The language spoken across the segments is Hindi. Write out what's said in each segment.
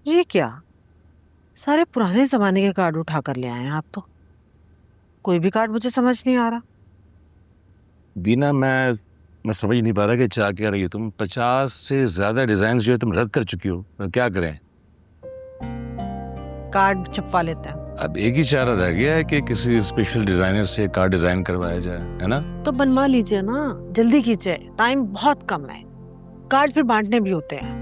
ये क्या, सारे पुराने जमाने के कार्ड उठा कर ले आए हैं आप तो। कोई भी कार्ड मुझे समझ नहीं आ रहा। बीना, मैं समझ नहीं पा रहा कि चाह क्या रही हो तुम। 50 से ज्यादा डिजाइन जो है तुम रद्द कर चुकी हो, तो क्या करें? कार्ड छपवा लेते हैं। अब एक ही चारा रह गया है कि किसी स्पेशल डिजाइनर से कार्ड डिजाइन करवाया जाए, है ना? तो बनवा लीजिए ना, जल्दी कीजिए, टाइम बहुत कम है। कार्ड फिर बांटने भी होते हैं।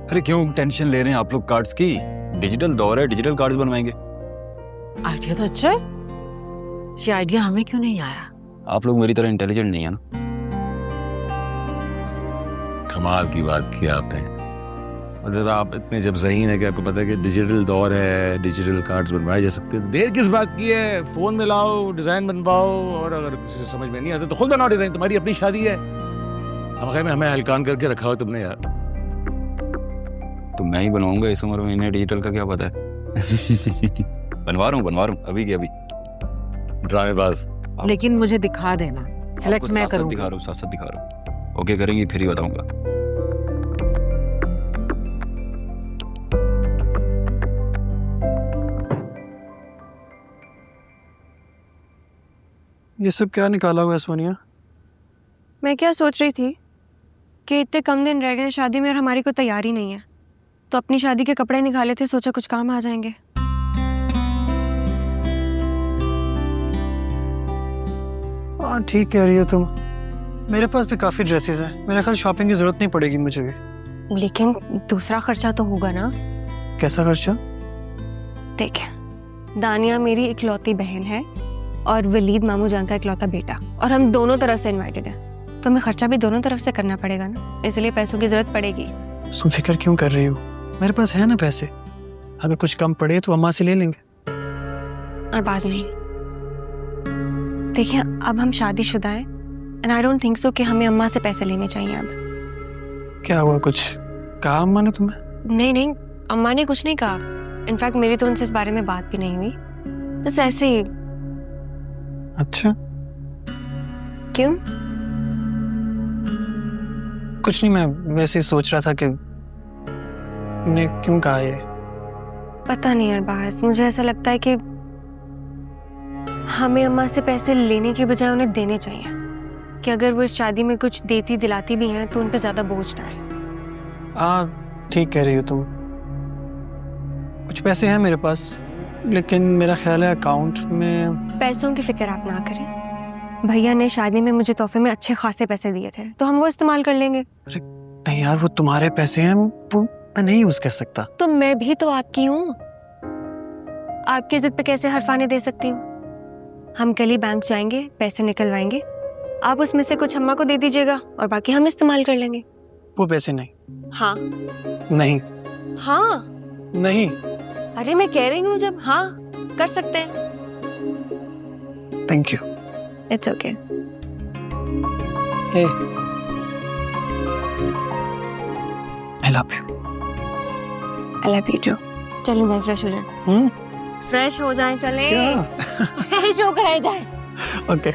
अरे क्यों टेंशन ले रहे हैं आप लोग कार्ड्स की? डिजिटल दौर है, डिजिटल कार्ड्स बनवाएंगे। आइडिया तो अच्छा है, ये आइडिया हमें क्यों नहीं आया? आप लोग मेरी तरह इंटेलिजेंट नहीं है ना। कमाल की बात की आपने। मतलब आप इतने जब ज़हीन है कि आपको पता है कि डिजिटल दौर है, डिजिटल कार्ड्स बनवाए जा सकते हैं। देर किस बात की है, फोन में लाओ, डिजाइन बनवाओ, और अगर किसी से समझ में नहीं आता तो खुद बनाओ डिजाइन। तुम्हारी अपनी शादी है, हम हमें हलकान करके रखा हो तुमने यार। तो मैं ही बनवाऊंगा इस उम्र में, इन्हें डिजिटल का क्या पता है। बनवा रहा हूँ अभी की अभी। ड्रामेबाज। लेकिन मुझे दिखा देना, सिलेक्ट आपको मैं साथ-साथ करूंगी। दिखा रहा हूँ, साथ-साथ दिखा रहा हूँ। ओके करेंगी फिर ही बताऊंगा। ये सब क्या निकाला हुआ है सोनिया? मैं क्या सोच रही थी कि इतने कम दिन रह गए शादी में और हमारी कोई तैयारी नहीं है, तो अपनी शादी के कपड़े निकाले थे, सोचा कुछ काम आ जाएंगे। हाँ ठीक कह रही हो तुम। मेरे पास भी काफी ड्रेसेस हैं, मेरा ख्याल शॉपिंग की जरूरत नहीं पड़ेगी मुझे भी। लेकिन दूसरा खर्चा तो होगा ना। कैसा खर्चा? देख, दानिया मेरी इकलौती बहन है और वलीद मामू जान का इकलौता बेटा, और हम दोनों तरफ से इनवाइटेड है, तो हमें खर्चा भी दोनों तरफ से करना पड़ेगा ना, इसलिए पैसों की जरूरत पड़ेगी। तुम फिक्र क्यों कर रही हो? मेरे पास है ना पैसे, अगर कुछ कम पड़े तो अम्मा से ले लेंगे। और बाज नहीं, देखिए अब हम शादीशुदा हैं and I don't think so कि हमें अम्मा से पैसे लेने चाहिए अब। क्या हुआ, कुछ कहा अम्मा ने तुम्हें? नहीं नहीं, अम्मा ने कुछ नहीं कहा। इनफैक्ट मेरी तो उनसे इस बारे में बात भी नहीं हुई, बस ऐसे ही। अच्छा, क्यों? कुछ नहीं, मैं वैसे ही सोच रहा था कि तुमने क्यों कहा ये। पता नहीं अरबाज, मुझे ऐसा लगता है कि हमें अम्मा से पैसे लेने की बजाय उन्हें देने चाहिए, कि अगर वो इस शादी में कुछ देती दिलाती भी हैं तो उन पे ज्यादा बोझ ना आए। ठीक कह रही हो तुम। कुछ पैसे हैं मेरे पास, लेकिन मेरा ख्याल है अकाउंट में। पैसों की फिक्र आप ना करें, भैया ने शादी में मुझे तोहफे में अच्छे खासे पैसे दिए थे, तो हम वो इस्तेमाल कर लेंगे। नहीं यार, वो तुम्हारे पैसे हैं, वो मैं नहीं यूज कर सकता। तो मैं भी तो आपकी हूँ, आपकी जिद पे कैसे हरफाने दे सकती हूँ? हम कल ही बैंक जाएंगे, पैसे निकलवाएंगे, आप उसमें से कुछ अम्मा को दे दीजिएगा और बाकी हम इस्तेमाल कर लेंगे। वो पैसे नहीं। हाँ नहीं। हाँ। नहीं। अरे मैं कह रही हूँ जब हाँ कर सकते हैं। Thank you. It's okay. Hey, I love you. I love you too. चलें जाए, फ्रेश हो जाए। फ्रेश हो जाए, चलें। फ्रेश होकर आ जाए। ओके।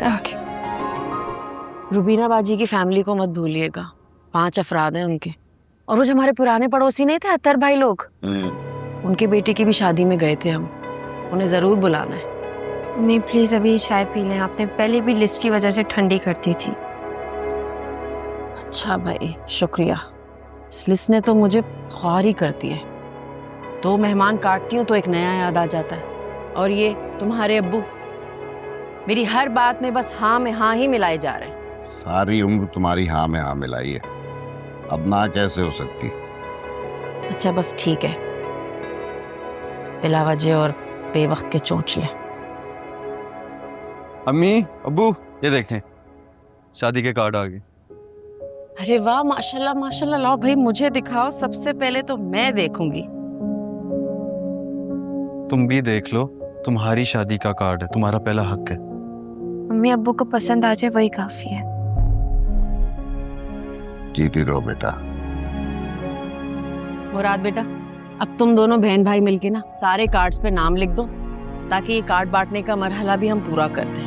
रुबीना बाजी की फैमिली को मत भूलिएगा, 5 अफराद हैं उनके, और वो जो हमारे पुराने पड़ोसी नहीं थे अत्तर भाई लोग, उनके बेटे की भी शादी में गए थे हम, उन्हें जरूर बुलाना है। मम्मी प्लीज अभी चाय पी लें, आपने पहले भी लिस्ट की वजह से ठंडी करती थी। अच्छा भाई, शुक्रिया। इस लिस्ट ने तो मुझे ख्वार ही करती है। 2 मेहमान काटती हूँ तो एक नया याद आ जाता है, और ये तुम्हारे अब्बू मेरी हर बात में बस हाँ में हाँ ही मिलाए जा रहे हैं। सारी उम्र तुम्हारी हाँ में हाँ मिलाई है, अब ना कैसे हो सकती? अच्छा बस ठीक है, बिला वजह और बेवक्त के चोंचले। अम्मी, अब्बू, ये देखें, शादी के कार्ड आ गए। अरे वाह, माशाल्लाह माशाल्लाह। लाओ भाई मुझे दिखाओ, सबसे पहले तो मैं देखूंगी। तुम भी देख लो, तुम्हारी शादी का कार्ड है, तुम्हारा पहला हक है। मम्मी अब्बू को पसंद आ जाए वही काफी है। जीती रहो बेटा। मुराद बेटा, अब तुम दोनों बहन भाई मिलके ना सारे कार्ड्स पे नाम लिख दो, ताकि ये कार्ड बांटने का मरहला भी हम पूरा कर दें।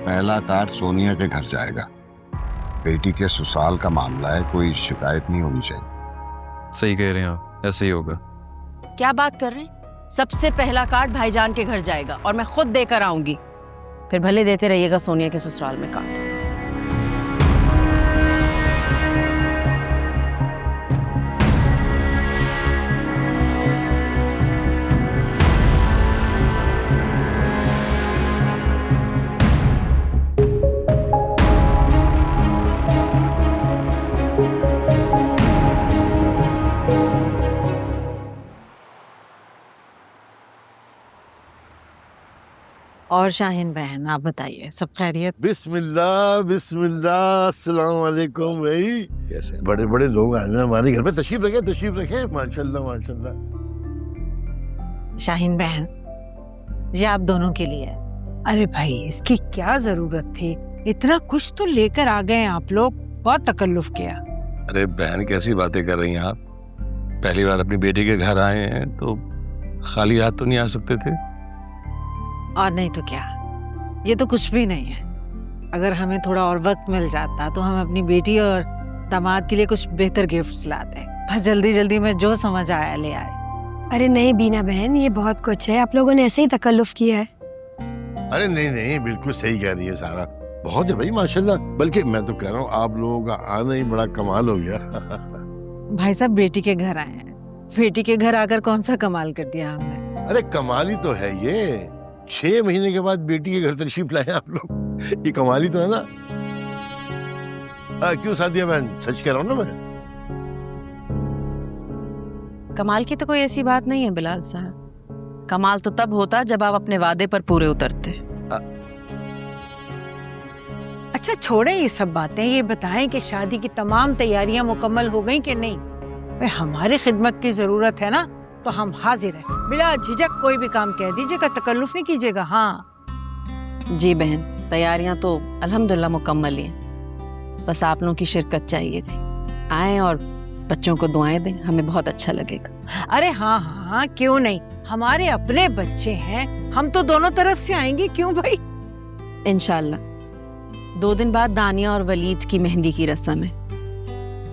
पहला कार्ड सोनिया के घर जाएगा। बेटी के ससुराल का मामला है, कोई शिकायत नहीं होनी चाहिए। सही कह रहे हैं आप, ऐसे ही होगा। क्या बात कर रहे हैं? सबसे पहला कार्ड भाईजान के घर जाएगा और मैं खुद देकर आऊंगी। फिर भले देते रहिएगा सोनिया के ससुराल में कार्ड। और शाहीन बहन आप बताइए, सब खैरियत? बिस्मिल्लाह बिस्मिल्लाह, अस्सलाम वालेकुम भाई। कैसे? बड़े बड़े लोग आए हैं हमारे घर पे, तशरीफ रखे माशाल्लाह माशाल्लाह। शाहीन बहन, ये आप दोनों के लिए है। अरे भाई, इसकी क्या जरूरत थी? इतना कुछ तो लेकर आ गए आप लोग, बहुत तकल्लुफ किया। अरे बहन, कैसी बातें कर रही हैं आप? पहली बार अपनी बेटी के घर आए हैं तो खाली हाथ तो नहीं आ सकते थे। और नहीं तो क्या, ये तो कुछ भी नहीं है। अगर हमें थोड़ा और वक्त मिल जाता तो हम अपनी बेटी और दामाद के लिए कुछ बेहतर गिफ्ट्स लाते। बस जल्दी जल्दी में जो समझ आया ले आए। अरे नहीं बीना बहन, ये बहुत कुछ है, आप लोगों ने ऐसे ही तकल्लुफ किया है। अरे नहीं नहीं, बिल्कुल सही कह रही है सारा, बहुत है भाई माशाल्लाह। बल्कि मैं तो कह रहा हूँ आप लोगों का आना ही बड़ा कमाल हो गया। भाई साहब बेटी के घर आए हैं, बेटी के घर आकर कौन सा कमाल कर दिया हमने? अरे कमाल ही तो है ये, 6 महीने के बाद बेटी के घर तशरीफ लाए आप लोग, ये कमाल ही तो है ना। क्यों सादिया बहन, सच कह रहा हूँ ना मैं। कमाल की तो कोई ऐसी बात नहीं है बिलाल साहब। कमाल तो तब होता जब आप अपने वादे पर पूरे उतरते। अच्छा छोड़ें ये सब बातें, ये बताएं कि शादी की तमाम तैयारियां मुकम्मल हो गई कि नहीं? भाई हमारी खिदमत की जरूरत है ना, तो हम हाजिर हैं। बिला झिझक कोई भी काम कह दीजिएगा, तकल्लुफ नहीं कीजिएगा। हाँ जी बहन, तैयारियां तो अल्हम्दुलिल्लाह मुकम्मल ही हैं। बस आप लोगों की शिरकत चाहिए थी। आए और बच्चों को दुआएं दें, हमें बहुत अच्छा लगेगा। अरे हाँ हाँ, क्यों नहीं, हमारे अपने बच्चे हैं, हम तो दोनों तरफ से आएंगे, क्यों भाई। इंशाल्लाह 2 दिन बाद दानिया और वलीद की मेहंदी की रस्म है,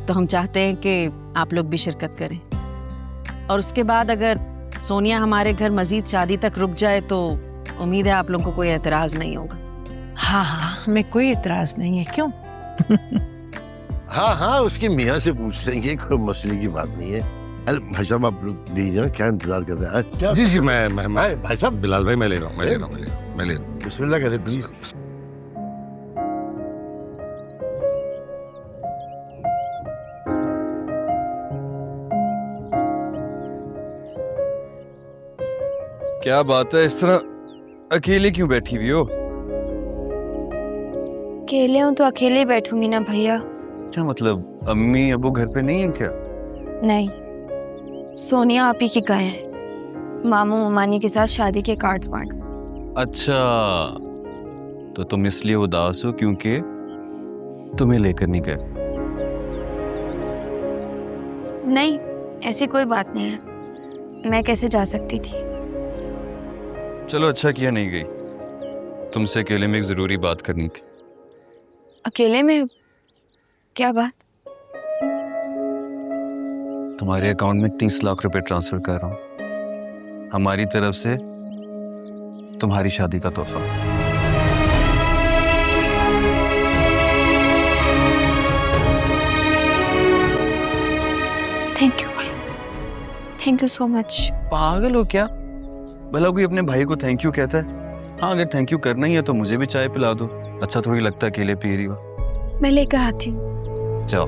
तो हम चाहते हैं कि आप लोग भी शिरकत करें। और उसके बाद अगर सोनिया हमारे घर मजीद शादी तक रुक जाए तो उम्मीद है आप लोगों को कोई एतराज नहीं होगा। हाँ हाँ, हमें कोई एतराज नहीं है, क्यों? हाँ हाँ, उसके मियाँ से पूछ लेंगे, कोई मसले की बात नहीं है। अरे भाई साहब आप लोग दीजिए, क्या इंतजार कर रहे हैं? क्या? जी जी, मैं भाई साहब, बिलाल भाई, मैं ले रहा हूँ। बिस्मिल्लाह करें प्लीज। क्या बात है, इस तरह अकेले क्यों बैठी हुई हो? अकेले हूँ तो अकेले बैठूंगी ना भैया। क्या मतलब, अम्मी अबू घर पे नहीं है क्या? नहीं, सोनिया आप ही की गए हैं मामू मामानी के साथ शादी के कार्ड्स बांट। अच्छा, तो तुम इसलिए उदास हो क्योंकि तुम्हें लेकर नहीं गए? नहीं, ऐसी कोई बात नहीं है, मैं कैसे जा सकती थी। चलो अच्छा किया नहीं गई, तुमसे अकेले में एक जरूरी बात करनी थी। अकेले में? क्या बात? तुम्हारे अकाउंट में 30 लाख रुपए ट्रांसफर कर रहा हूँ, हमारी तरफ से तुम्हारी शादी का तोहफा। थैंक यू भाई, थैंक यू सो मच। पागल हो क्या? भला कोई अपने भाई को थैंक यू कहता है? हाँ, अगर थैंक यू करना ही है तो मुझे भी चाय पिला दो, अच्छा थोड़ी लगता है अकेले पी रही हो। मैं लेकर आती हूँ। जाओ।